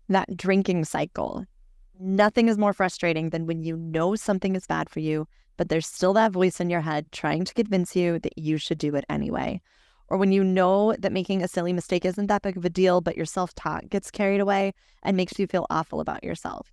That drinking cycle. Nothing is more frustrating than when you know something is bad for you, but there's still that voice in your head trying to convince you that you should do it anyway. Or when you know that making a silly mistake isn't that big of a deal, but your self-talk gets carried away and makes you feel awful about yourself.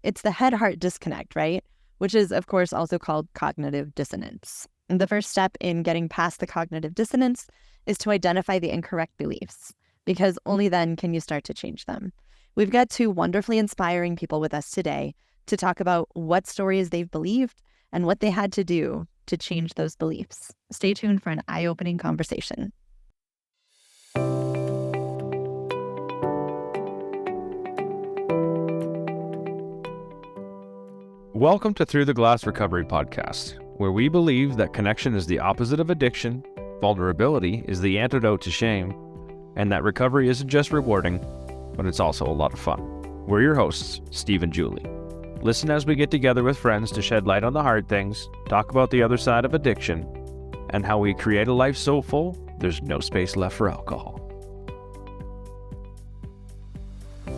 It's the head-heart disconnect, right? Which is, of course, also called cognitive dissonance. And the first step in getting past the cognitive dissonance is to identify the incorrect beliefs, because only then can you start to change them. We've got two wonderfully inspiring people with us today to talk about what stories they've believed and what they had to do to change those beliefs. Stay tuned for an eye-opening conversation. Welcome to Through the Glass Recovery Podcast, where we believe that connection is the opposite of addiction, vulnerability is the antidote to shame, and that recovery isn't just rewarding, but it's also a lot of fun. We're your hosts, Steve and Julie. Listen as we get together with friends to shed light on the hard things, talk about the other side of addiction, and how we create a life so full, there's no space left for alcohol.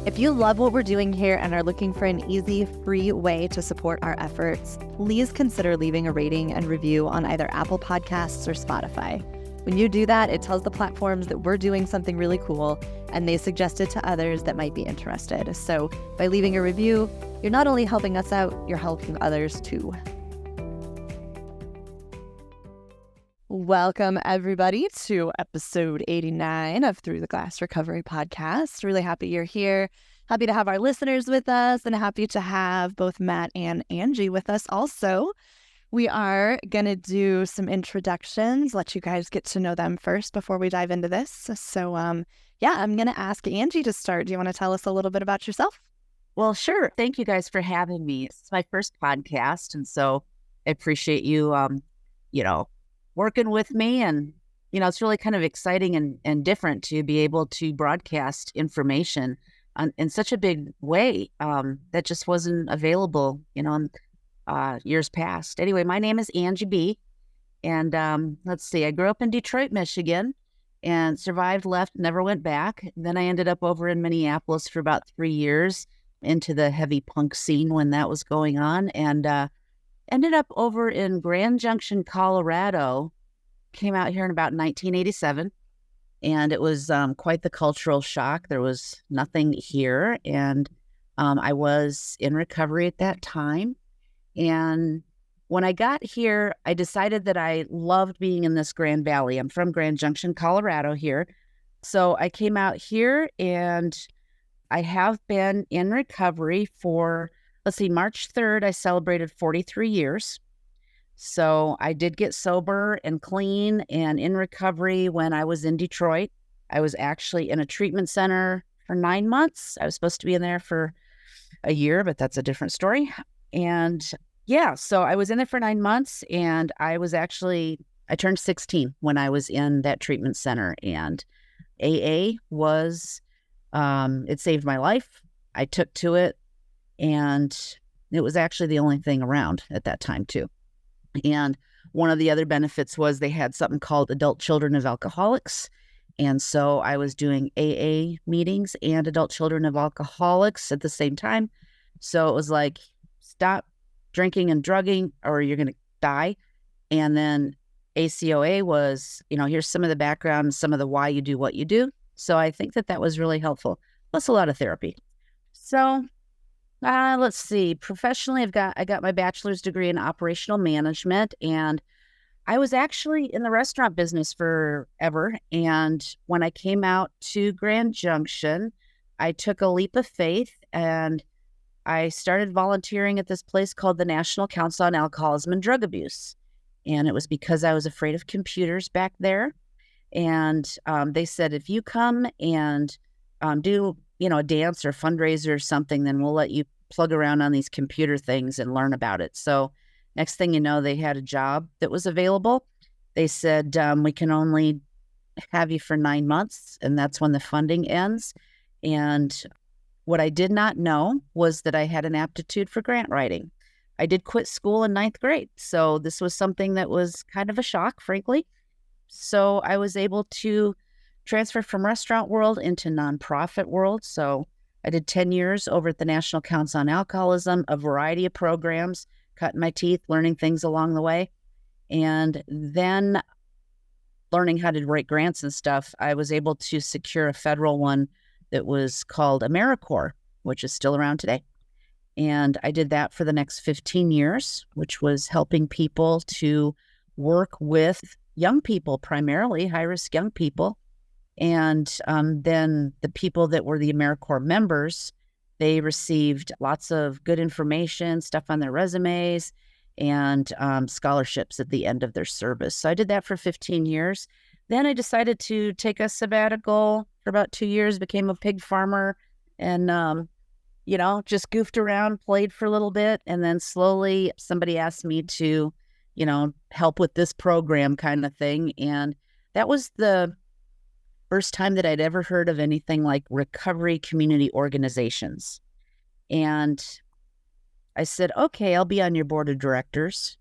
If you love what we're doing here and are looking for an easy, free way to support our efforts, please consider leaving a rating and review on either Apple Podcasts or Spotify. When you do that, it tells the platforms that we're doing something really cool, and they suggest it to others that might be interested. So by leaving a review, you're not only helping us out, you're helping others too. Welcome, everybody, to episode 89 of Through the Glass Recovery Podcast. Really happy you're here. Happy to have our listeners with us, and happy to have both Matt and Angie with us also. We are going to do some introductions, let you guys get to know them first before we dive into this. So, I'm going to ask Angie to start. Do you want to tell us a little bit about yourself? Well, sure. Thank you guys for having me. It's my first podcast, and so I appreciate you, working with me. And, it's really kind of exciting and different to be able to broadcast information in such a big way that just wasn't available, in years past. Anyway, my name is Angie B. And let's see, I grew up in Detroit, Michigan, and survived, left, never went back. Then I ended up over in Minneapolis for about 3 years into the heavy punk scene when that was going on, and ended up over in Grand Junction, Colorado. Came out here in about 1987, and it was quite the cultural shock. There was nothing here, and I was in recovery at that time. And when I got here, I decided that I loved being in this Grand Valley. I'm from Grand Junction, Colorado here. So I came out here, and I have been in recovery for, March 3rd, I celebrated 43 years. So I did get sober and clean and in recovery when I was in Detroit. I was actually in a treatment center for 9 months. I was supposed to be in there for a year, but that's a different story. And so I was in there for 9 months, and I turned 16 when I was in that treatment center, and AA was, it saved my life. I took to it, and it was actually the only thing around at that time too. And one of the other benefits was they had something called Adult Children of Alcoholics. And so I was doing AA meetings and Adult Children of Alcoholics at the same time. So it was like, stop drinking and drugging or you're going to die. And then ACOA was, here's some of the background, some of the why you do what you do. So I think that was really helpful, plus a lot of therapy. So let's see. Professionally, I got my bachelor's degree in operational management, and I was actually in the restaurant business forever. And when I came out to Grand Junction, I took a leap of faith, and I started volunteering at this place called the National Council on Alcoholism and Drug Abuse. And it was because I was afraid of computers back there. And they said, if you come and do a dance or fundraiser or something, then we'll let you plug around on these computer things and learn about it. So next thing you know, they had a job that was available. They said, we can only have you for 9 months, and that's when the funding ends. And what I did not know was that I had an aptitude for grant writing. I did quit school in 9th grade. So this was something that was kind of a shock, frankly. So I was able to transfer from restaurant world into nonprofit world. So I did 10 years over at the National Council on Alcoholism, a variety of programs, cutting my teeth, learning things along the way. And then learning how to write grants and stuff, I was able to secure a federal one that was called AmeriCorps, which is still around today. And I did that for the next 15 years, which was helping people to work with young people, primarily high-risk young people. And then the people that were the AmeriCorps members, they received lots of good information, stuff on their resumes, and scholarships at the end of their service. So I did that for 15 years. Then I decided to take a sabbatical for about 2 years, became a pig farmer, and, just goofed around, played for a little bit. And then slowly somebody asked me to, help with this program kind of thing. And that was the first time that I'd ever heard of anything like recovery community organizations. And I said, okay, I'll be on your board of directors.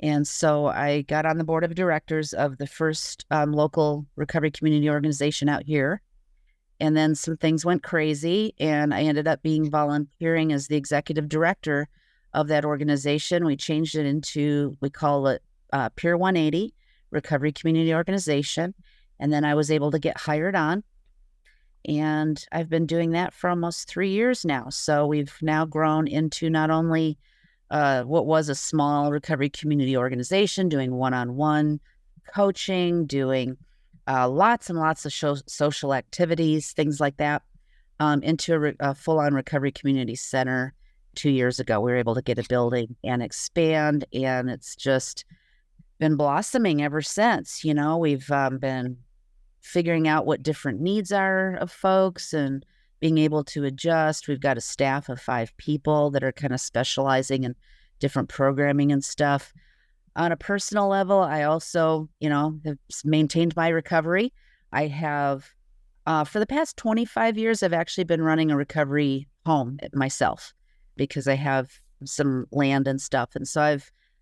And so I got on the board of directors of the first local recovery community organization out here. And then some things went crazy, and I ended up being volunteering as the executive director of that organization. We changed it into, we call it Pier 180 Recovery Community Organization. And then I was able to get hired on. And I've been doing that for almost 3 years now. So we've now grown into not only what was a small recovery community organization, doing one-on-one coaching, doing lots and lots of social activities, things like that, into a full-on recovery community center 2 years ago. We were able to get a building and expand, and it's just been blossoming ever since. We've been figuring out what different needs are of folks and being able to adjust. We've got a staff of 5 people that are kind of specializing in different programming and stuff. On a personal level, I also, have maintained my recovery. I have, for the past 25 years, I've actually been running a recovery home myself because I have some land and stuff. And so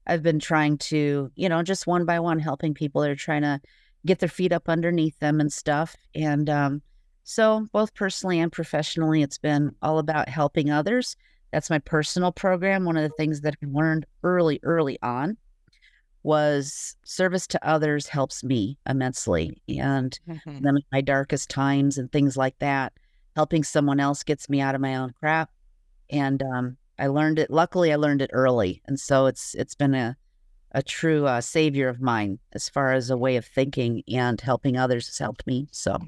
I've been trying to, just one by one, helping people that are trying to get their feet up underneath them and stuff. And so both personally and professionally, it's been all about helping others. That's my personal program. One of the things that I learned early on was service to others helps me immensely. And then in my darkest times and things like that, helping someone else gets me out of my own crap. And I learned it. Luckily, I learned it early. And so it's been a true savior of mine as far as a way of thinking, and helping others has helped me. So,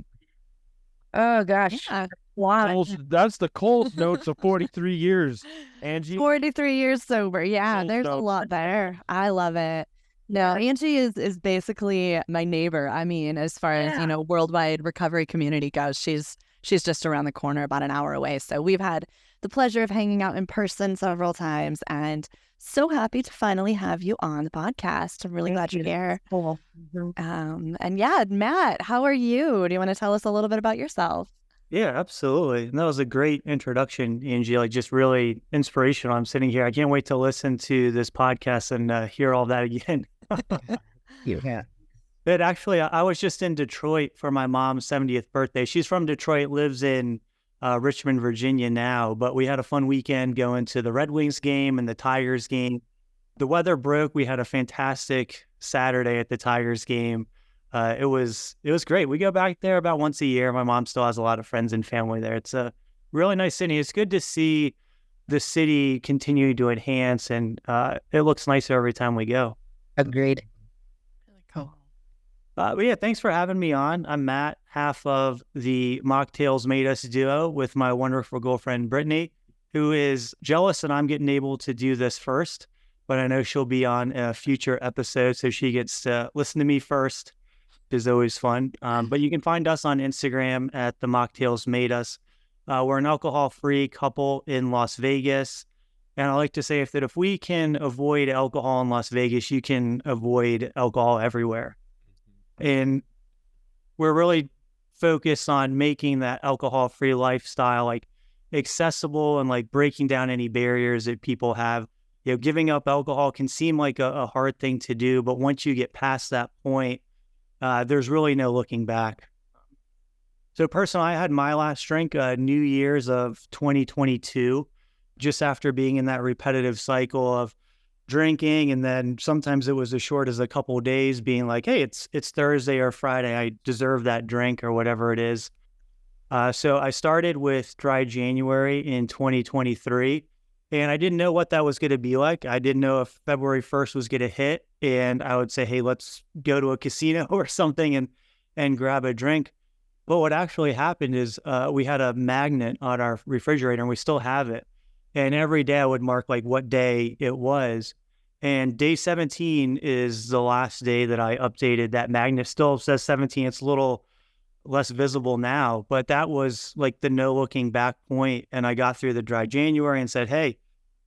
oh gosh. Yeah. Wow. That's the Coles notes of 43 years, Angie. 43 years sober. Yeah, there's a lot there. I love it. No, Angie is basically my neighbor. I mean, as far as, worldwide recovery community goes, she's just around the corner, about an hour away. So we've had the pleasure of hanging out in person several times, and so happy to finally have you on the podcast. I'm really glad you're here. Cool. And yeah, Matt, how are you? Do you want to tell us a little bit about yourself? Yeah, absolutely. And that was a great introduction, Angie, like just really inspirational. I'm sitting here. I can't wait to listen to this podcast and hear all that again. Yeah. But actually, I was just in Detroit for my mom's 70th birthday. She's from Detroit, lives in Richmond, Virginia now, but we had a fun weekend going to the Red Wings game and the Tigers game. The weather broke. We had a fantastic Saturday at the Tigers game. It was great. We go back there about once a year. My mom still has a lot of friends and family there. It's a really nice city. It's good to see the city continue to enhance, and it looks nicer every time we go. Agreed. Really cool. But yeah, thanks for having me on. I'm Matt, half of the Mocktails Made Us duo with my wonderful girlfriend, Brittany, who is jealous that I'm getting able to do this first, but I know she'll be on a future episode, so she gets to listen to me first. Is always fun. But you can find us on Instagram at the Mocktails Made Us. We're an alcohol-free couple in Las Vegas. And I like to say that if we can avoid alcohol in Las Vegas, you can avoid alcohol everywhere. And we're really focused on making that alcohol-free lifestyle like accessible and like breaking down any barriers that people have. Giving up alcohol can seem like a hard thing to do, but once you get past that point, there's really no looking back. So personally, I had my last drink New Year's of 2022, just after being in that repetitive cycle of drinking, and then sometimes it was as short as a couple of days, being like, "Hey, it's Thursday or Friday, I deserve that drink," or whatever it is. So I started with Dry January in 2023, and I didn't know what that was going to be like. I didn't know if February 1st was going to hit, and I would say, "Hey, let's go to a casino or something and grab a drink." But what actually happened is we had a magnet on our refrigerator, and we still have it. And every day I would mark like what day it was. And day 17 is the last day that I updated that magnet. Still says 17. It's a little less visible now, but that was like the no looking back point. And I got through the Dry January and said, "Hey,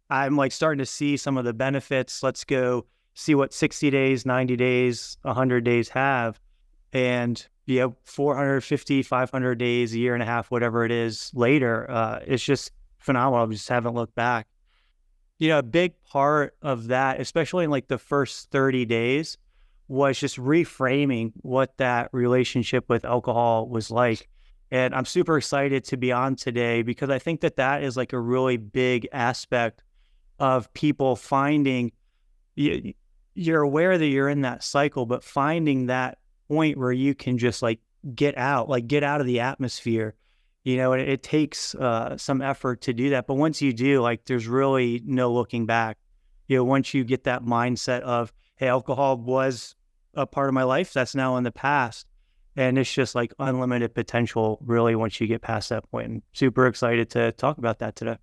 I'm like starting to see some of the benefits. Let's go see what 60 days, 90 days, 100 days have." And 450, 500 days, a year and a half, whatever it is later, it's just phenomenal. I just haven't looked back. A big part of that, especially in like the first 30 days, was just reframing what that relationship with alcohol was like. And I'm super excited to be on today because I think that that is like a really big aspect of people finding, you're aware that you're in that cycle, but finding that point where you can just like get out of the atmosphere. It takes some effort to do that. But once you do, like, there's really no looking back. Once you get that mindset of, hey, alcohol was a part of my life, that's now in the past. And it's just like unlimited potential, really, once you get past that point. And super excited to talk about that today.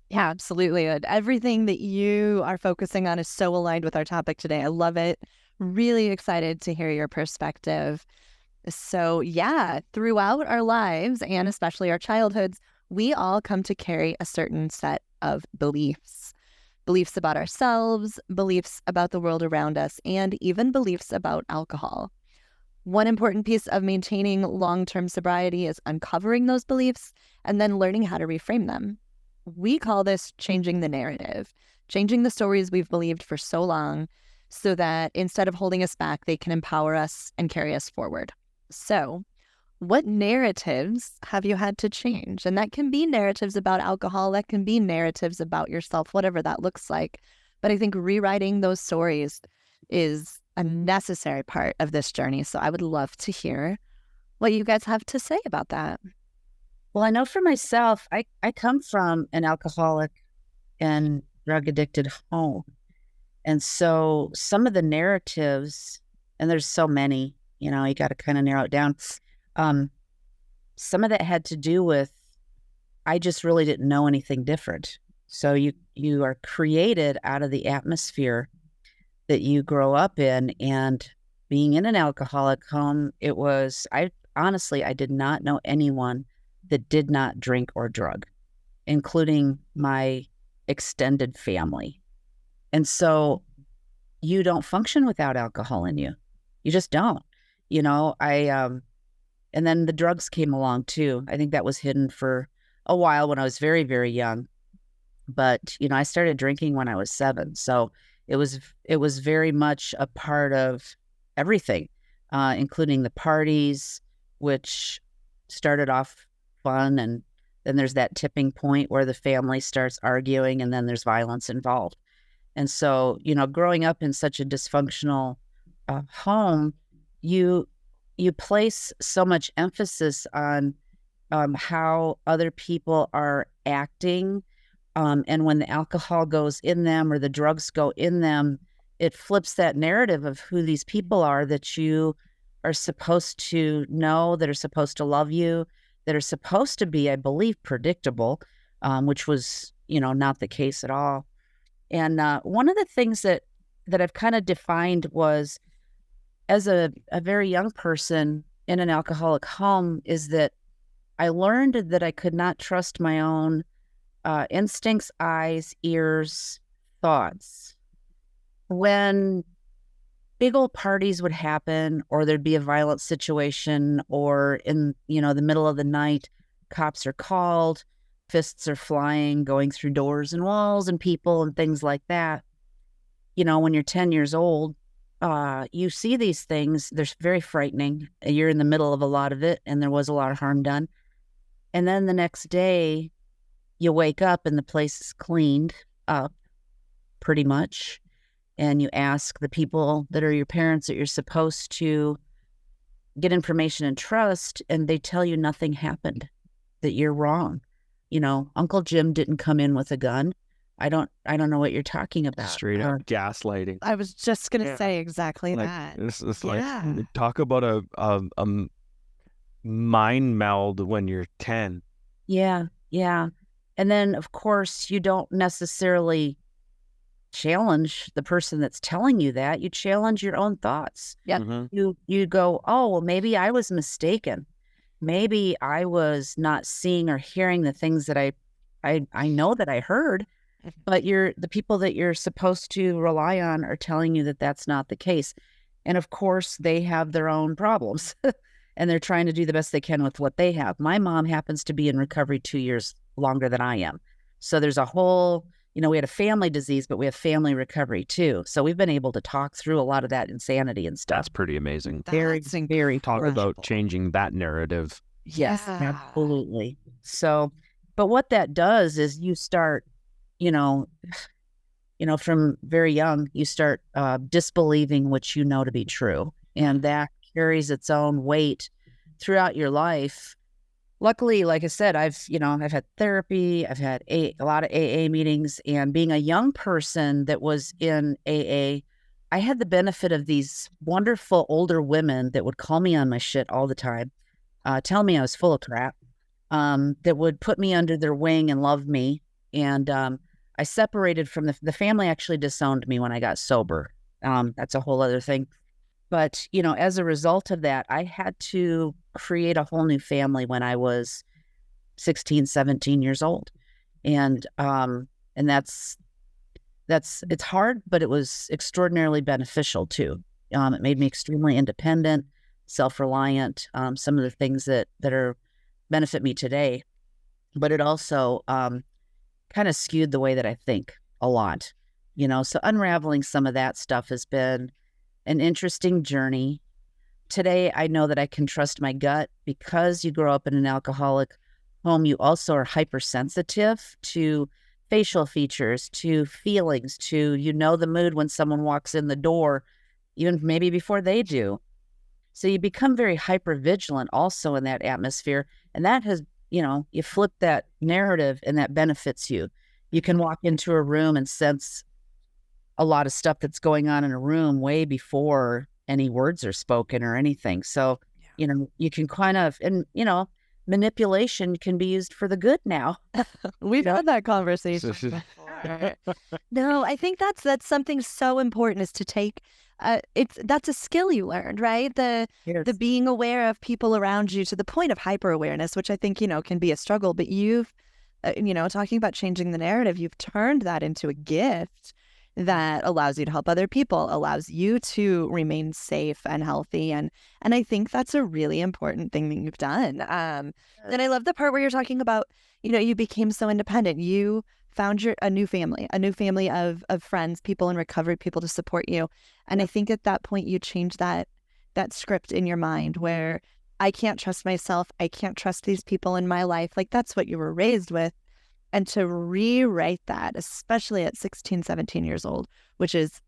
Yeah, absolutely. Everything that you are focusing on is so aligned with our topic today. I love it. Really excited to hear your perspective. So yeah, throughout our lives and especially our childhoods, we all come to carry a certain set of beliefs. Beliefs about ourselves, beliefs about the world around us, and even beliefs about alcohol. One important piece of maintaining long-term sobriety is uncovering those beliefs and then learning how to reframe them. We call this changing the narrative, changing the stories we've believed for so long so that instead of holding us back, they can empower us and carry us forward. So, what narratives have you had to change? And that can be narratives about alcohol, that can be narratives about yourself, whatever that looks like. But I think rewriting those stories is a necessary part of this journey. So I would love to hear what you guys have to say about that. Well, I know for myself, I come from an alcoholic and drug addicted home. And so some of the narratives, and there's so many, you got to kind of narrow it down. Some of that had to do with, I just really didn't know anything different. So you are created out of the atmosphere that you grow up in, and being in an alcoholic home, I did not know anyone that did not drink or drug, including my extended family. And so you don't function without alcohol in you. You just don't. And then the drugs came along too. I think that was hidden for a while when I was very, very young. But, I started drinking when I was 7. So it was very much a part of everything, including the parties, which started off fun. And then there's that tipping point where the family starts arguing and then there's violence involved. And so, growing up in such a dysfunctional home, you place so much emphasis on how other people are acting. And when the alcohol goes in them or the drugs go in them, it flips that narrative of who these people are that you are supposed to know, that are supposed to love you, that are supposed to be, I believe, predictable, which was, not the case at all. And one of the things that I've kind of defined was, as a very young person in an alcoholic home, is that I learned that I could not trust my own instincts, eyes, ears, thoughts. When big old parties would happen, or there'd be a violent situation, or in, the middle of the night, cops are called, fists are flying, going through doors and walls and people and things like that. When you're 10 years old, you see these things, they're very frightening. You're in the middle of a lot of it, and there was a lot of harm done. And then the next day, you wake up and the place is cleaned up pretty much. And you ask the people that are your parents that you're supposed to get information and trust, and they tell you nothing happened, that you're wrong. Uncle Jim didn't come in with a gun. I don't know what you're talking about. Straight up gaslighting. I was just gonna say exactly that. It's like, talk about a mind meld when you're 10. Yeah. And then, of course, you don't necessarily challenge the person that's telling you that. You challenge your own thoughts. Yeah. Mm-hmm. You go, oh, well, maybe I was mistaken. Maybe I was not seeing or hearing the things that I know that I heard, but the people that you're supposed to rely on are telling you that that's not the case. And of course, they have their own problems and they're trying to do the best they can with what they have. My mom happens to be in recovery 2 years longer than I am. So there's a whole, we had a family disease, but we have family recovery too. So we've been able to talk through a lot of that insanity and stuff. That's pretty amazing. Very Talk about changing that narrative. Yes, absolutely. So, but what that does is you start, from very young, you start disbelieving what you know to be true. And that carries its own weight throughout your life. Luckily, like I said, I've had therapy, I've had a lot of AA meetings, and being a young person that was in AA, I had the benefit of these wonderful older women that would call me on my shit all the time, tell me I was full of crap, that would put me under their wing and love me. And I separated from the family actually disowned me when I got sober. That's a whole other thing. But, as a result of that, I had to create a whole new family when I was 16, 17 years old. And it's hard, but it was extraordinarily beneficial too. It made me extremely independent, self-reliant, some of the things that are benefit me today. But it also kind of skewed the way that I think a lot, so unraveling some of that stuff has been an interesting journey. Today, I know that I can trust my gut because you grow up in an alcoholic home. You also are hypersensitive to facial features, to feelings, to, the mood when someone walks in the door, even maybe before they do. So you become very hypervigilant also in that atmosphere. And that has, you flip that narrative and that benefits you. You can walk into a room and sense a lot of stuff that's going on in a room way before any words are spoken or anything. So, you can kind of, and, manipulation can be used for the good now. We've had that conversation before. No, I think that's something so important is to take, that's a skill you learned, right? The being aware of people around you to the point of hyper awareness, which I think, can be a struggle, but you've, talking about changing the narrative, you've turned that into a gift that allows you to help other people, allows you to remain safe and healthy. And I think that's a really important thing that you've done. And I love the part where you're talking about, you became so independent. You found a new family of friends, people in recovery, people to support you. And I think at that point you changed that script in your mind where I can't trust myself. I can't trust these people in my life. Like that's what you were raised with. And to rewrite that, especially at 16, 17 years old, which is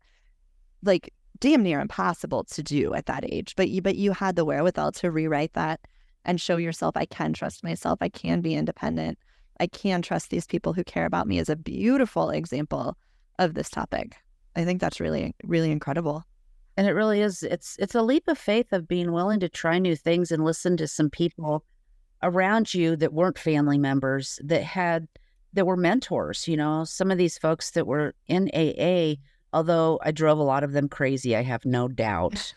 like damn near impossible to do at that age. But you had the wherewithal to rewrite that and show yourself, I can trust myself. I can be independent. I can trust these people who care about me is a beautiful example of this topic. I think that's really, really incredible. And it really is. It's a leap of faith of being willing to try new things and listen to some people around you that weren't family members, that were mentors, some of these folks that were in AA, although I drove a lot of them crazy, I have no doubt,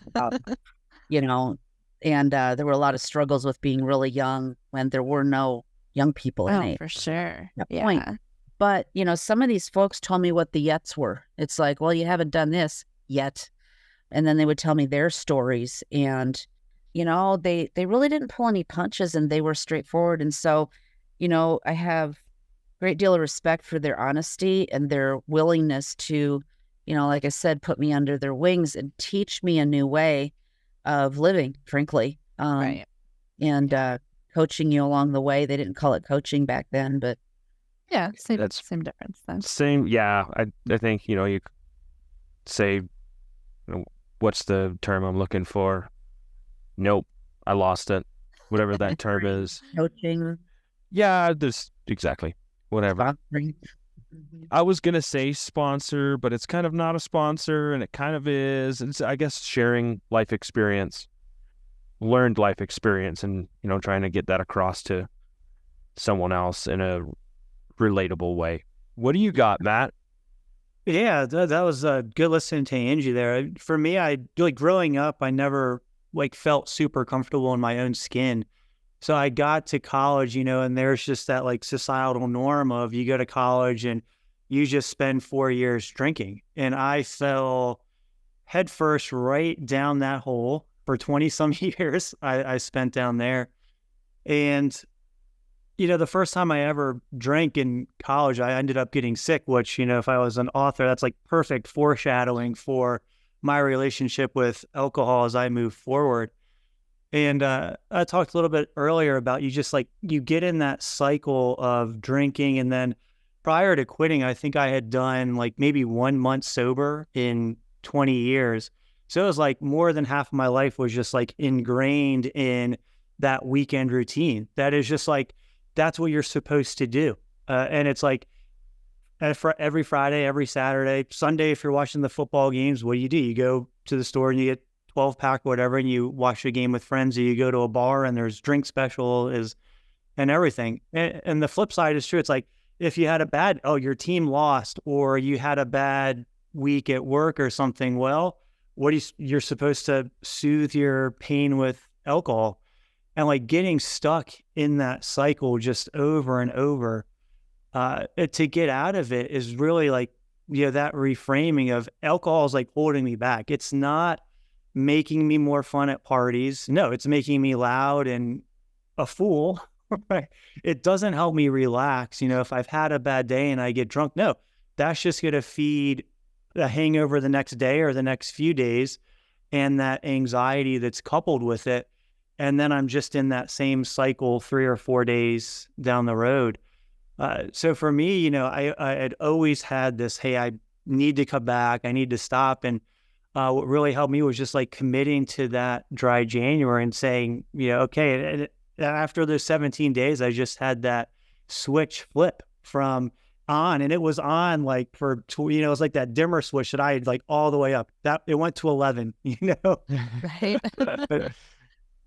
and there were a lot of struggles with being really young when there were no young people in AA. For sure. Yeah. Point. But, some of these folks told me what the yets were. It's like, well, you haven't done this yet. And then they would tell me their stories and, they really didn't pull any punches and they were straightforward. And so, I have great deal of respect for their honesty and their willingness to like I said, put me under their wings and teach me a new way of living, frankly. Right. And coaching you along the way. They didn't call it coaching back then, but Yeah, That's same difference then. same. Yeah, I think, you could say, what's the term I'm looking for? Nope, I lost it. Whatever that term is. coaching, Yeah, exactly. Whatever. sponsoring. I was going to say sponsor, but it's kind of not a sponsor, and it kind of is. It's, I guess, sharing life experience, learned life experience, and, trying to get that across to someone else in a relatable way. What do you got, Matt? Yeah, that was good listening to Angie there. For me, I like growing up, I never like felt super comfortable in my own skin. So I got to college, and there's just that like societal norm of you go to college and you just spend 4 years drinking. And I fell headfirst right down that hole for 20 some years I spent down there. And, the first time I ever drank in college, I ended up getting sick, which, if I was an author, that's like perfect foreshadowing for my relationship with alcohol as I move forward. And I talked a little bit earlier about you get in that cycle of drinking. And then prior to quitting, I think I had done like maybe 1 month sober in 20 years. So it was like more than half of my life was just like ingrained in that weekend routine. That is just like, that's what you're supposed to do. And it's like every Friday, every Saturday, Sunday, if you're watching the football games, what do? You go to the store and you get 12-pack, whatever, and you watch a game with friends, or you go to a bar and there's drink special and everything. And the flip side is true. It's like, if you had your team lost, or you had a bad week at work or something, well, you're supposed to soothe your pain with alcohol. And like getting stuck in that cycle just over and over, to get out of it is really like, that reframing of alcohol is like holding me back. It's not making me more fun at parties. No, it's making me loud and a fool. Right? It doesn't help me relax. If I've had a bad day and I get drunk, no, that's just going to feed a hangover the next day or the next few days, and that anxiety that's coupled with it. And then I'm just in that same cycle 3 or 4 days down the road. So for me, I had always had this, hey, I need to come back. I need to stop. And what really helped me was just like committing to that dry January and saying, okay. And after those 17 days, I just had that switch flip from on, and it was on like it was like that dimmer switch that I had like all the way up. That it went to 11, Right.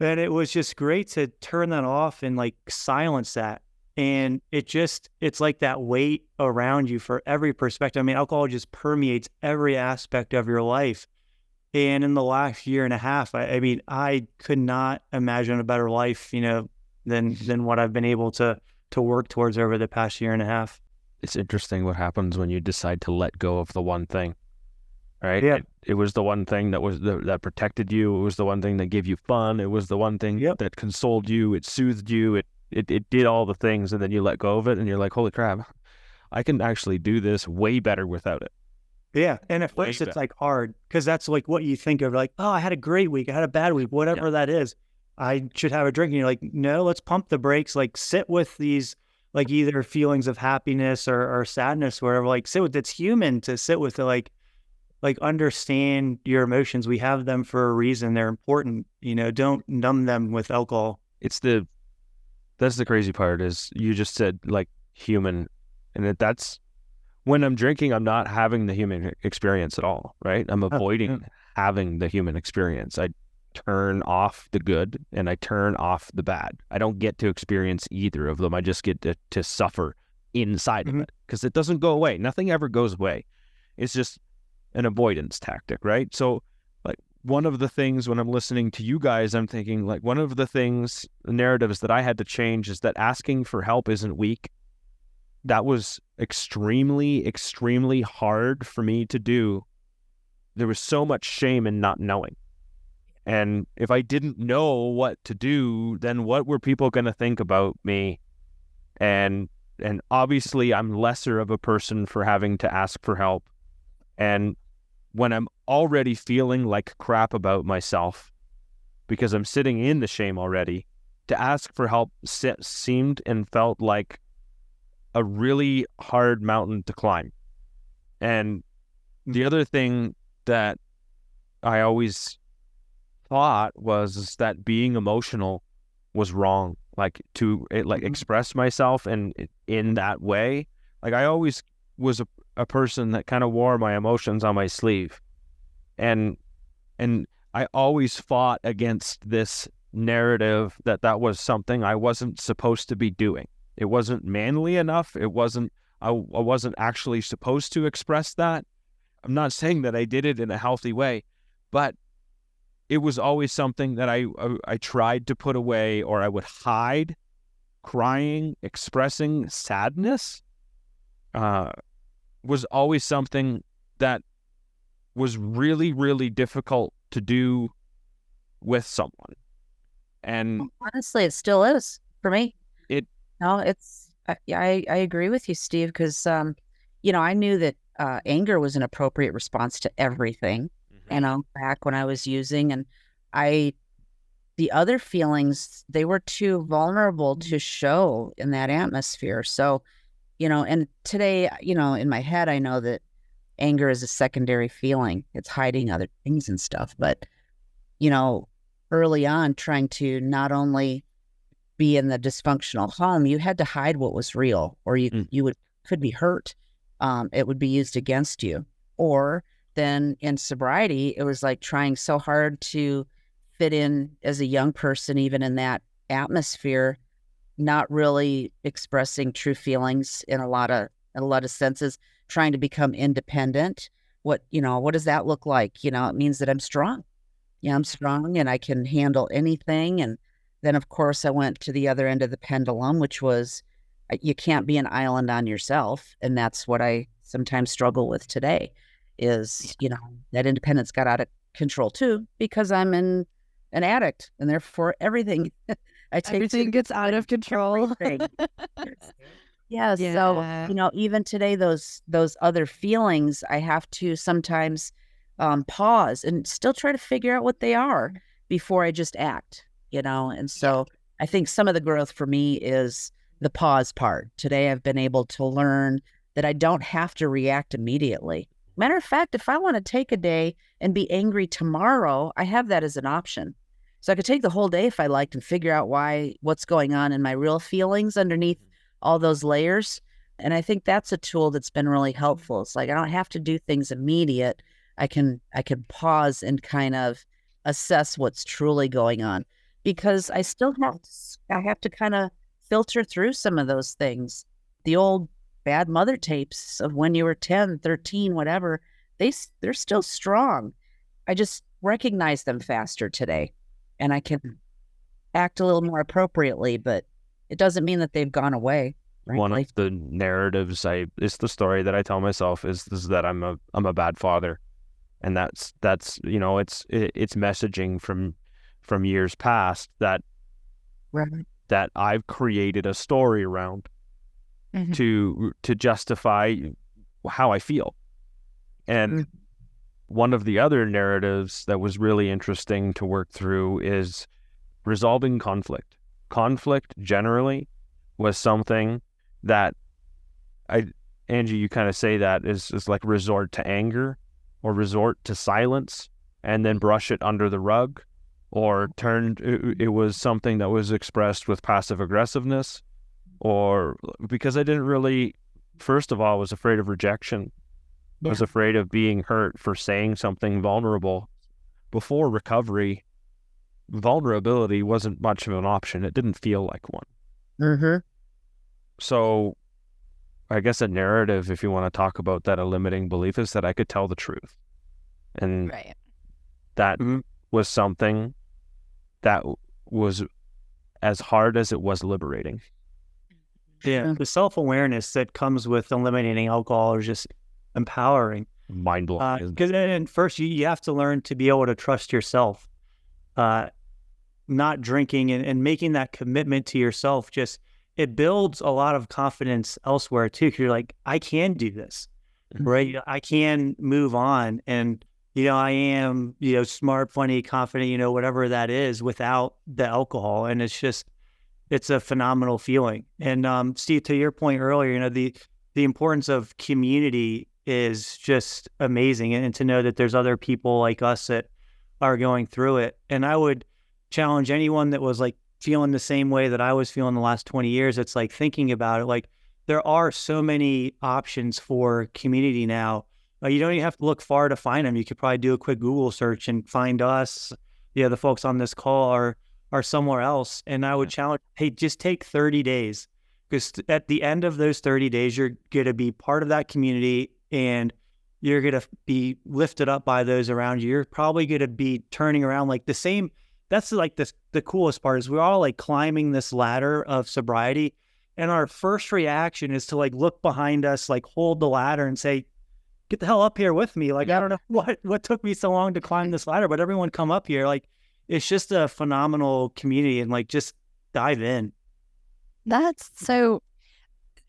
And it was just great to turn that off and like silence that. And it's like that weight around you for every perspective. I mean, alcohol just permeates every aspect of your life. And in the last year and a half, I mean, I could not imagine a better life, than what I've been able to work towards over the past year and a half. It's interesting what happens when you decide to let go of the one thing, right? Yeah. It was the one thing that protected you. It was the one thing that gave you fun. It was the one thing that consoled you. It soothed you. It did all the things, and then you let go of it, and you're like, holy crap, I can actually do this way better without it. Yeah. And at first it's like hard, because that's like what you think of, like, oh, I had a great week, I had a bad week, whatever that is. I should have a drink. And you're like, no, let's pump the brakes, like sit with these, like either feelings of happiness or sadness, or whatever, like sit with, it's human to sit with it, like understand your emotions. We have them for a reason. They're important, don't numb them with alcohol. That's the crazy part, is you just said like human, and that's when I'm drinking, I'm not having the human experience at all, right? I'm avoiding having the human experience. I turn off the good and I turn off the bad. I don't get to experience either of them. I just get to suffer inside of it, because it doesn't go away. Nothing ever goes away. It's just an avoidance tactic, right? So like one of the things when I'm listening to you guys, I'm thinking like one of the narratives that I had to change is that asking for help isn't weak. That was extremely, extremely hard for me to do. There was so much shame in not knowing. And if I didn't know what to do, then what were people going to think about me? And obviously I'm lesser of a person for having to ask for help. And when I'm already feeling like crap about myself because I'm sitting in the shame already, to ask for help seemed and felt like a really hard mountain to climb. And the other thing that I always thought was that being emotional was wrong, like to express myself and in that way. Like I always was a person that kind of wore my emotions on my sleeve, and I always fought against this narrative that was something I wasn't supposed to be doing. It wasn't manly enough. It wasn't. I wasn't actually supposed to express that. I'm not saying that I did it in a healthy way, but it was always something that I tried to put away, or I would hide. Crying, expressing sadness, was always something that was really, really difficult to do with someone. And honestly, it still is for me. No, I agree with you, Steve, because I knew that anger was an appropriate response to everything. Back when I was using, and the other feelings, they were too vulnerable to show in that atmosphere. So, and today, in my head, I know that anger is a secondary feeling. It's hiding other things and stuff. But, early on, trying to not only be in the dysfunctional home, you had to hide what was real, or you could be hurt. It would be used against you. Or then in sobriety, it was like trying so hard to fit in as a young person, even in that atmosphere, not really expressing true feelings in a lot of senses, trying to become independent. What does that look like? It means that I'm strong. Yeah, I'm strong and I can handle anything. And then, of course, I went to the other end of the pendulum, which was you can't be an island on yourself. And that's what I sometimes struggle with today is, that independence got out of control too, because I'm an addict, and therefore everything everything gets out of control. Yeah. So, even today, those other feelings, I have to sometimes pause and still try to figure out what they are before I just act, and so I think some of the growth for me is the pause part. Today, I've been able to learn that I don't have to react immediately. Matter of fact, if I want to take a day and be angry tomorrow, I have that as an option. So I could take the whole day if I liked and figure out what's going on in my real feelings underneath all those layers. And I think that's a tool that's been really helpful. It's like I don't have to do things immediate. I can pause and kind of assess what's truly going on, because I still have to kind of filter through some of those things. The old bad mother tapes of when you were 10, 13, whatever, they're still strong. I just recognize them faster today, and I can act a little more appropriately, but it doesn't mean that they've gone away. Right? One of the narratives it's the story that I tell myself is that I'm a bad father. And that's it's messaging from years past that that I've created a story around to justify how I feel. And one of the other narratives that was really interesting to work through is resolving conflict. Conflict generally was something that Angie, you kind of say that is like resort to anger or resort to silence and then brush it under the rug, or it was something that was expressed with passive aggressiveness, or because I didn't really, first of all, I was afraid of rejection. I was afraid of being hurt for saying something vulnerable. Before recovery, vulnerability wasn't much of an option. It didn't feel like one. So I guess a narrative, if you want to talk about that, a limiting belief, is that I could tell the truth. And that was something that was as hard as it was liberating. Yeah, the self-awareness that comes with eliminating alcohol is just empowering. Mind-blowing. Because first you have to learn to be able to trust yourself. Not drinking and making that commitment to yourself, it builds a lot of confidence elsewhere too. Because you're like, I can do this. right? I can move on, and I am, smart, funny, confident, whatever that is without the alcohol. And it's a phenomenal feeling. And Steve, to your point earlier, the importance of community is just amazing, and to know that there's other people like us that are going through it. And I would challenge anyone that was like feeling the same way that I was feeling the last 20 years. It's like thinking about it, like there are so many options for community now. You don't even have to look far to find them. You could probably do a quick Google search and find us. The folks on this call are somewhere else. And I would challenge, hey, just take 30 days, because at the end of those 30 days, you're going to be part of that community, and you're going to be lifted up by those around you. You're probably going to be turning around like the same. That's like the coolest part is we're all like climbing this ladder of sobriety. And our first reaction is to like look behind us, like hold the ladder and say, get the hell up here with me. Like, I don't know what took me so long to climb this ladder, but everyone come up here. Like, it's just a phenomenal community, and like, just dive in. That's so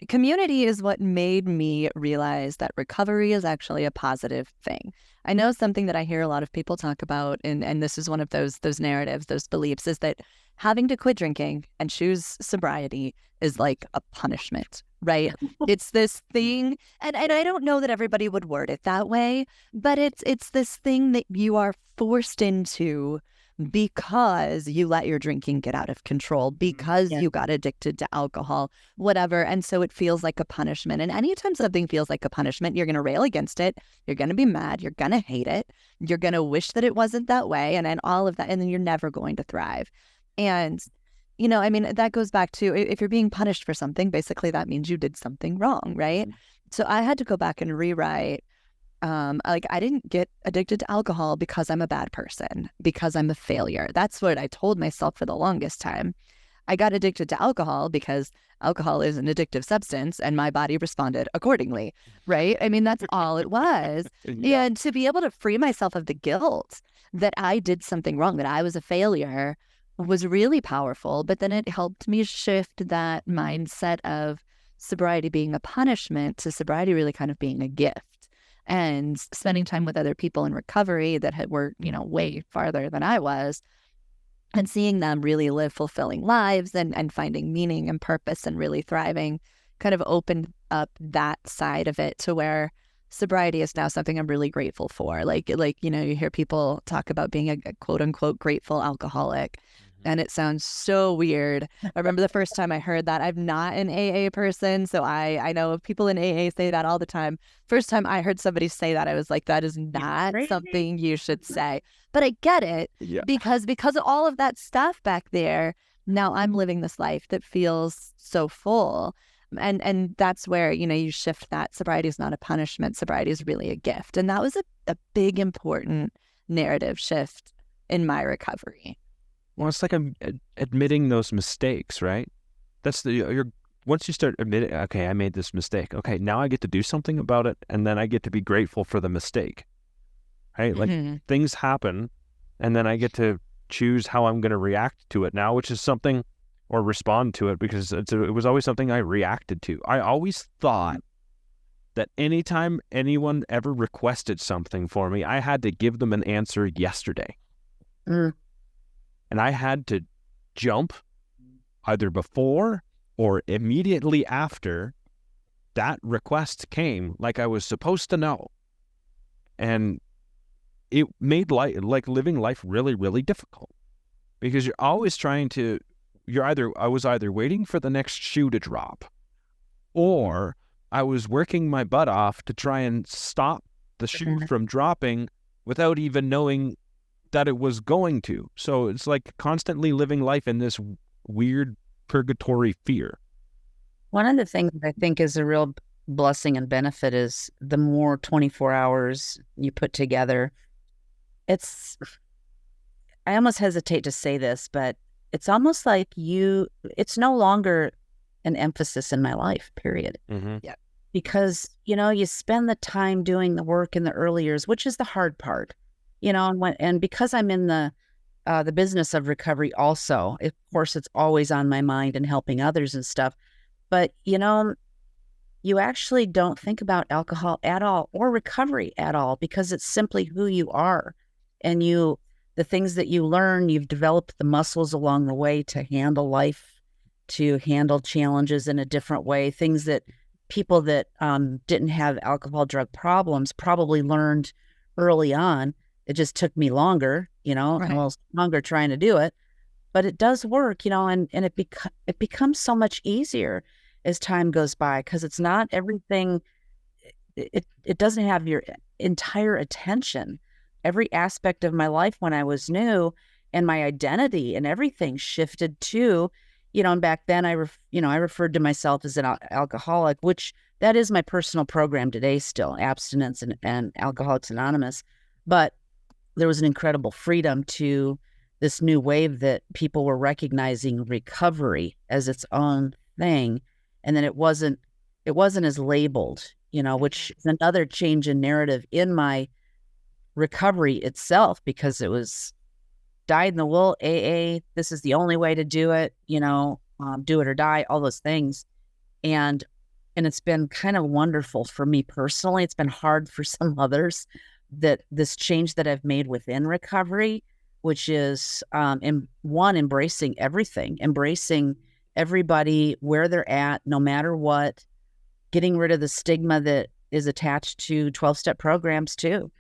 community is what made me realize that recovery is actually a positive thing. I know something that I hear a lot of people talk about, and this is one of those narratives, those beliefs, is that having to quit drinking and choose sobriety is like a punishment, right? It's this thing, and I don't know that everybody would word it that way, but it's this thing that you are forced into because you let your drinking get out of control, because you got addicted to alcohol, whatever. And so it feels like a punishment. And anytime something feels like a punishment, you're going to rail against it. You're going to be mad. You're going to hate it. You're going to wish that it wasn't that way, and all of that. And then you're never going to thrive. And, I mean, that goes back to if you're being punished for something, basically that means you did something wrong, right? So I had to go back and rewrite. Like, I didn't get addicted to alcohol because I'm a bad person, because I'm a failure. That's what I told myself for the longest time. I got addicted to alcohol because alcohol is an addictive substance, and my body responded accordingly, right? I mean, that's all it was. And to be able to free myself of the guilt that I did something wrong, that I was a failure, was really powerful. But then it helped me shift that mindset of sobriety being a punishment to sobriety really kind of being a gift. And spending time with other people in recovery that were, way farther than I was, and seeing them really live fulfilling lives and finding meaning and purpose and really thriving kind of opened up that side of it to where sobriety is now something I'm really grateful for. Like, you hear people talk about being a quote unquote grateful alcoholic. And it sounds so weird. I remember the first time I heard that. I'm not an AA person, so I know people in AA say that all the time. First time I heard somebody say that, I was like, that is not something you should say. But I get it, because of all of that stuff back there, now I'm living this life that feels so full. And that's where, you shift that. Sobriety is not a punishment. Sobriety is really a gift. And that was a big, important narrative shift in my recovery. Well, it's like admitting those mistakes, right? That's once you start admitting, okay, I made this mistake. Okay, now I get to do something about it, and then I get to be grateful for the mistake, right? Like things happen, and then I get to choose how I'm going to react to it now, which is something, or respond to it, because it was always something I reacted to. I always thought that anytime anyone ever requested something for me, I had to give them an answer yesterday. And I had to jump either before or immediately after that request came, like I was supposed to know. And it made living life really, really difficult, because you're always trying to, I was either waiting for the next shoe to drop, or I was working my butt off to try and stop the shoe from dropping without even knowing that it was going to. So it's like constantly living life in this weird purgatory fear. One of the things I think is a real blessing and benefit is the more 24 hours you put together. I almost hesitate to say this, but it's almost like it's no longer an emphasis in my life, period. Yeah. Because, you spend the time doing the work in the early years, which is the hard part. And because I'm in the business of recovery also, of course, it's always on my mind and helping others and stuff. But, you you actually don't think about alcohol at all or recovery at all, because it's simply who you are. And the things that you learn, you've developed the muscles along the way to handle life, to handle challenges in a different way, things that people that didn't have alcohol drug problems probably learned early on. It just took me longer, Right. a little longer trying to do it, but it does work, and it becomes so much easier as time goes by, because it's not everything. It doesn't have your entire attention. Every aspect of my life when I was new, and my identity and everything shifted to, and back then I referred to myself as an alcoholic, which that is my personal program today still, abstinence and Alcoholics Anonymous. But there was an incredible freedom to this new wave that people were recognizing recovery as its own thing. And then it wasn't as labeled, which is another change in narrative in my recovery itself, because it was dyed in the wool AA. This is the only way to do it, do it or die, all those things. And it's been kind of wonderful for me personally. It's been hard for some others, that this change that I've made within recovery, which is embracing everything, embracing everybody where they're at, no matter what, getting rid of the stigma that is attached to 12-step programs too.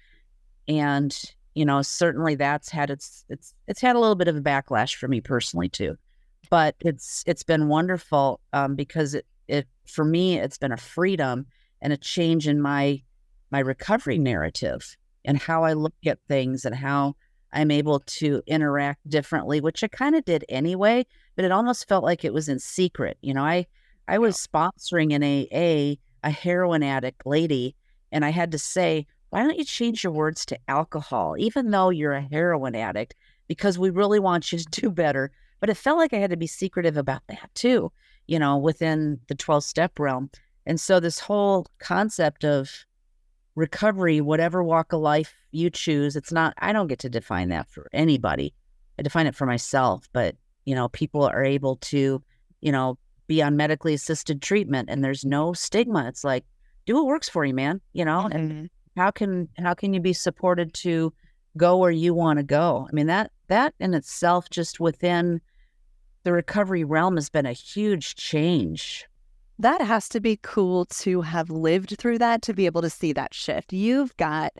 And, certainly that's had it's had a little bit of a backlash for me personally too, but it's been wonderful because it for me, it's been a freedom and a change in my recovery narrative and how I look at things and how I'm able to interact differently, which I kind of did anyway, but it almost felt like it was in secret. I was sponsoring an AA, a heroin addict lady, and I had to say, why don't you change your words to alcohol, even though you're a heroin addict, because we really want you to do better. But it felt like I had to be secretive about that too, within the 12-step realm. And so this whole concept of recovery, whatever walk of life you choose, I don't get to define that for anybody. I define it for myself, but, people are able to, be on medically assisted treatment, and there's no stigma. It's like, do what works for you, man, and how can you be supported to go where you want to go? I mean, that in itself, just within the recovery realm, has been a huge change. That has to be cool to have lived through that, to be able to see that shift. You've got,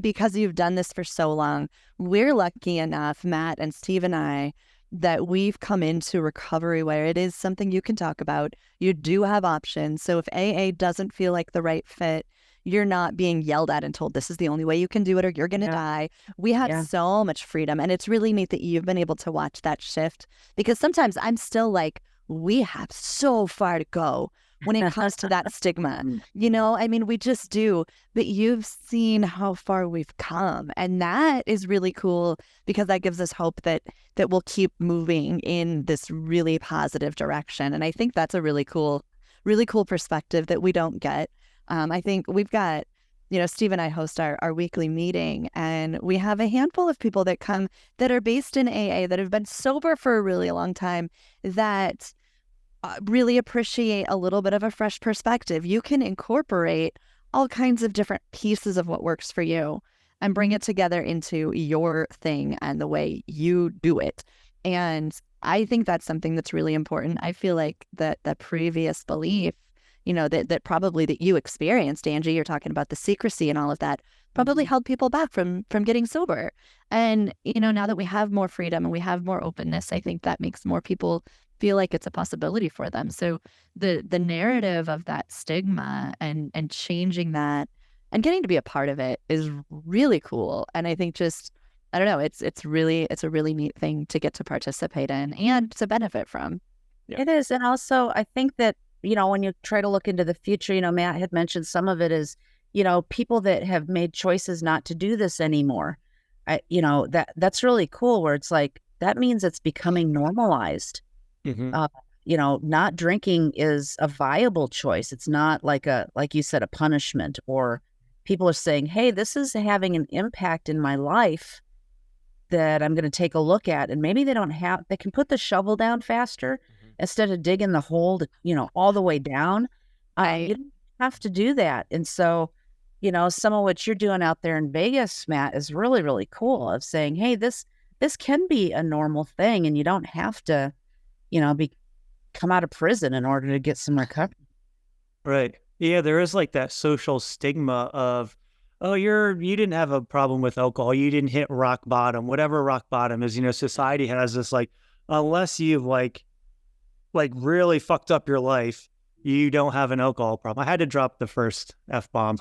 because you've done this for so long, we're lucky enough, Matt and Steve and I, that we've come into recovery where it is something you can talk about. You do have options. So if AA doesn't feel like the right fit, you're not being yelled at and told this is the only way you can do it or you're going to die. We have so much freedom. And it's really neat that you've been able to watch that shift, because sometimes I'm still like, we have so far to go when it comes to that stigma. We just do. But you've seen how far we've come. And that is really cool, because that gives us hope that we'll keep moving in this really positive direction. And I think that's a really cool perspective that we don't get. I think we've got, Steve and I host our weekly meeting, and we have a handful of people that come that are based in AA that have been sober for a really long time, that really appreciate a little bit of a fresh perspective. You can incorporate all kinds of different pieces of what works for you and bring it together into your thing and the way you do it. And I think that's something that's really important. I feel like that previous belief, that probably that you experienced, Angie, you're talking about the secrecy and all of that, probably held people back from getting sober. And, now that we have more freedom and we have more openness, I think that makes more people feel like it's a possibility for them. So the narrative of that stigma and changing that and getting to be a part of it is really cool. And I think I don't know, it's a really neat thing to get to participate in and to benefit from. Yeah. It is. And also I think that, when you try to look into the future, Matt had mentioned some of it is, people that have made choices not to do this anymore. That's really cool, where it's like, that means it's becoming normalized. Not drinking is a viable choice. It's not like you said, a punishment, or people are saying, hey, this is having an impact in my life that I'm going to take a look at. And maybe they can put the shovel down faster instead of digging the hole, all the way down. You don't have to do that. And so, some of what you're doing out there in Vegas, Matt, is really, really cool, of saying, hey, this can be a normal thing, and you don't have to, come out of prison in order to get some recovery. Right. Yeah, there is like that social stigma of, oh, you didn't have a problem with alcohol, you didn't hit rock bottom, whatever rock bottom is. Society has this like, unless you've like really fucked up your life, you don't have an alcohol problem. I had to drop the first F-bomb.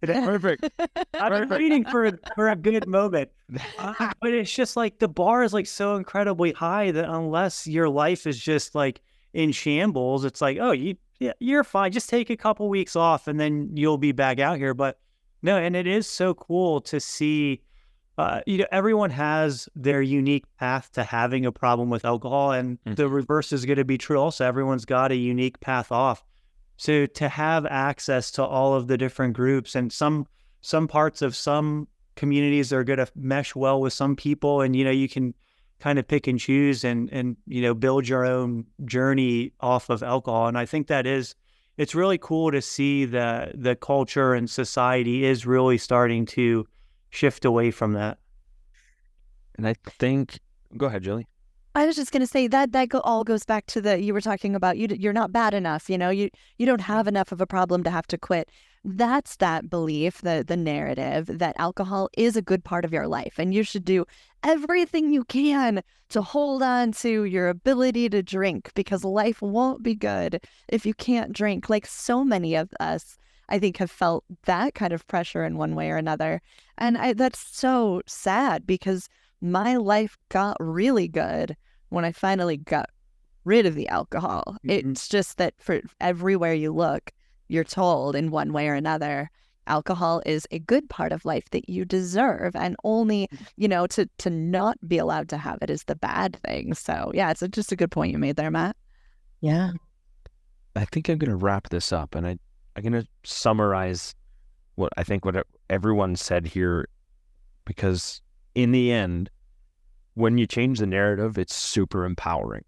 Perfect. I'm waiting for a good moment. But it's just like the bar is like so incredibly high that unless your life is just like in shambles, it's like, oh, you're fine. Just take a couple weeks off and then you'll be back out here. But no, and it is so cool to see, everyone has their unique path to having a problem with alcohol, and the reverse is going to be true also. Everyone's got a unique path off. So to have access to all of the different groups, and some parts of some communities are going to mesh well with some people, and you can kind of pick and choose and build your own journey off of alcohol. And I think it's really cool to see that the culture and society is really starting to shift away from that. And I think, go ahead, Julie. I was just going to say that all goes back to you were talking about, you're not bad enough, you don't have enough of a problem to have to quit. That's that belief, the narrative that alcohol is a good part of your life, and you should do everything you can to hold on to your ability to drink, because life won't be good if you can't drink. Like, so many of us, I think, have felt that kind of pressure in one way or another. And that's so sad, because my life got really good when I finally got rid of the alcohol. It's just that for everywhere you look, you're told in one way or another, alcohol is a good part of life that you deserve, and only, to not be allowed to have it is the bad thing. So yeah, it's just a good point you made there, Matt. Yeah. I think I'm going to wrap this up, and I'm going to summarize what everyone said here, because in the end, when you change the narrative, it's super empowering.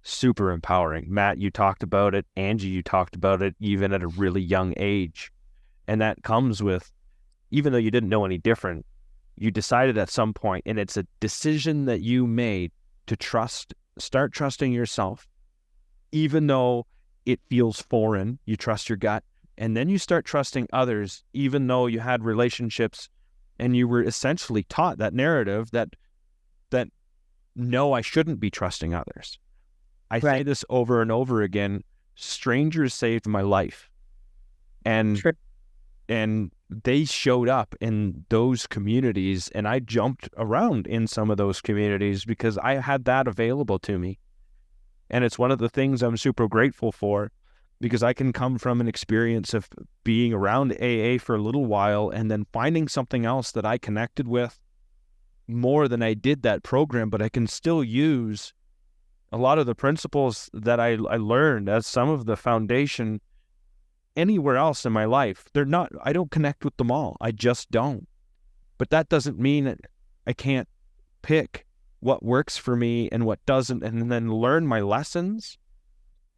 Super empowering. Matt, you talked about it. Angie, you talked about it even at a really young age. And that comes with, even though you didn't know any different, you decided at some point, and it's a decision that you made to start trusting yourself, even though it feels foreign. You trust your gut, and then you start trusting others, even though you had relationships and you were essentially taught that narrative that no, I shouldn't be trusting others. I say this over and over again. Strangers saved my life. And they showed up in those communities, and I jumped around in some of those communities because I had that available to me. And it's one of the things I'm super grateful for, because I can come from an experience of being around AA for a little while and then finding something else that I connected with more than I did that program, but I can still use a lot of the principles that I learned as some of the foundation anywhere else in my life. I don't connect with them all. I just don't. But that doesn't mean that I can't pick what works for me and what doesn't, and then learn my lessons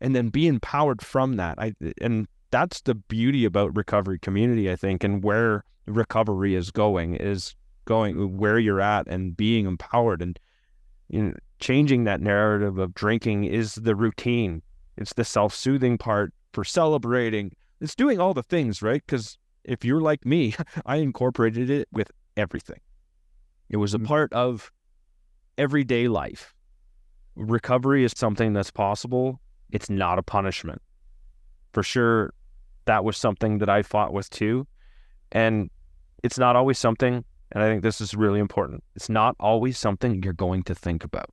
and then be empowered from that. And that's the beauty about recovery community, I think, and where recovery is going where you're at and being empowered. And changing that narrative of drinking is the routine. It's the self-soothing part for celebrating. It's doing all the things, right? Because if you're like me, I incorporated it with everything. It was a part of everyday life. Recovery is something that's possible. It's not a punishment. For sure, that was something that I fought with too. And it's not always something, and I think this is really important, it's not always something you're going to think about.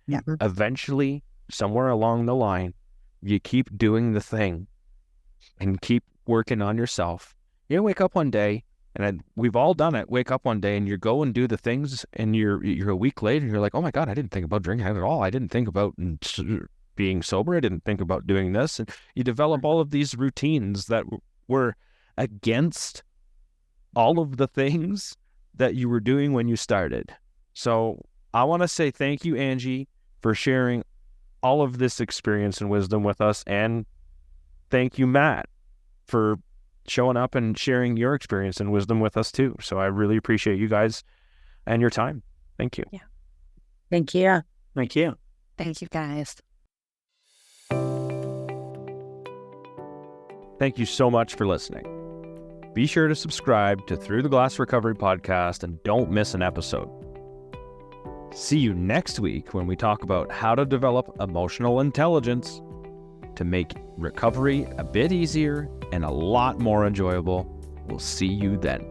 Yeah. Eventually, somewhere along the line, you keep doing the thing and keep working on yourself. You wake up one day, and we've all done it, wake up one day and you go and do the things, and you're a week later and you're like, oh my God, I didn't think about drinking at all. I didn't think about being sober. I didn't think about doing this. And you develop all of these routines that were against all of the things that you were doing when you started. So I want to say thank you, Angie, for sharing all of this experience and wisdom with us, and thank you, Matt, for showing up and sharing your experience and wisdom with us too. So I really appreciate you guys and your time. Thank you. Yeah. Thank you. Thank you. Thank you, guys. Thank you so much for listening. Be sure to subscribe to Through the Glass Recovery podcast and don't miss an episode. See you next week when we talk about how to develop emotional intelligence to make recovery a bit easier and a lot more enjoyable. We'll see you then.